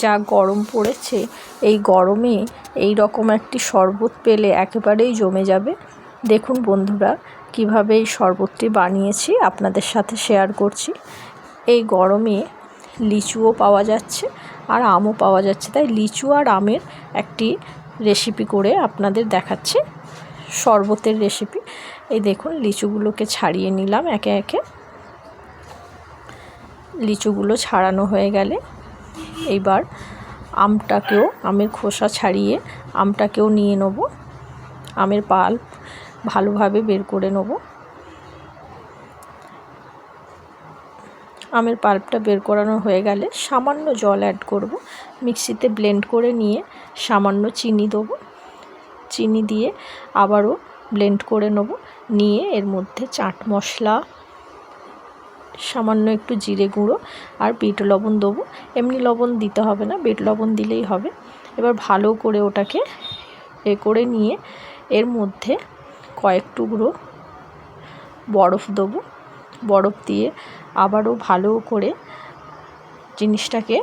যা গরম পড়েছে, এই গরমে এই রকম একটি শরবত পেলে একেবারেই জমে যাবে। দেখুন বন্ধুরা, কিভাবে এই শরবতটি বানিয়েছি আপনাদের সাথে শেয়ার করছি। এই গরমে লিচুও পাওয়া যাচ্ছে আর আমও পাওয়া যাচ্ছে, তাই লিচু আর আমের একটি রেসিপি করে আপনাদের দেখাচ্ছি, শরবতের রেসিপি। এই দেখুন, লিচুগুলোকে ছাড়িয়ে নিলাম একে একে। লিচুগুলো ছাড়ানো হয়ে গেলে এইবার আমের খোসা ছাড়িয়ে আমটাকেও নিয়ে নেব। আমের পাল্প ভালোভাবে বের করে নেব। আমের পাল্পটা বের করানো হয়ে গেলে সামান্য জল অ্যাড করব। মিক্সিতে ব্লেন্ড করে নিয়ে সামান্য চিনি দেবো। চিনি দিয়ে আবারও ব্লেন্ড করে নেব। নিয়ে এর মধ্যে চাট মশলা, সামান্য একটু জিরে গুঁড়ো আর বিট লবণ দেবো। এমনি লবণ দিতে হবে না, বিট লবণ দিলেই হবে। এবার ভালো করে ওটাকে করে নিয়ে এর মধ্যে কয়েক টুকরো বরফ দেবো। বরফ দিয়ে আবারও ভালো করে জিনিসটাকে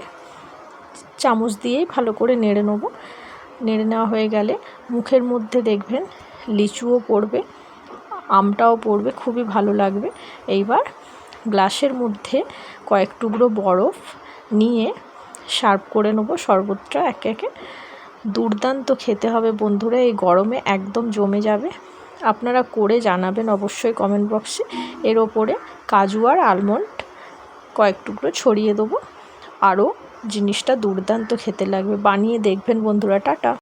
চামচ দিয়েই ভালো করে নেড়ে নেব। নেড়ে নেওয়া হয়ে গেলে মুখের মধ্যে দেখবেন লিচুও পড়বে, আমটাও পড়বে, খুবই ভালো লাগবে। এইবার গ্লাসের মধ্যে কয়েক টুকরো বরফ নিয়ে সার্ভ করে নেব শরবতটা একে একে। দুর্দান্ত খেতে হবে বন্ধুরা, এই গরমে একদম জমে যাবে। আপনারা করে জানাবেন অবশ্যই কমেন্ট বক্সে। এর ওপরে কাজু আর আলমন্ড কয়েক টুকরো ছড়িয়ে দেবো। আরও জিনিসটা দুর্দান্ত খেতে লাগবে, বানিয়ে দেখবেন বন্ধুরা। টাটা।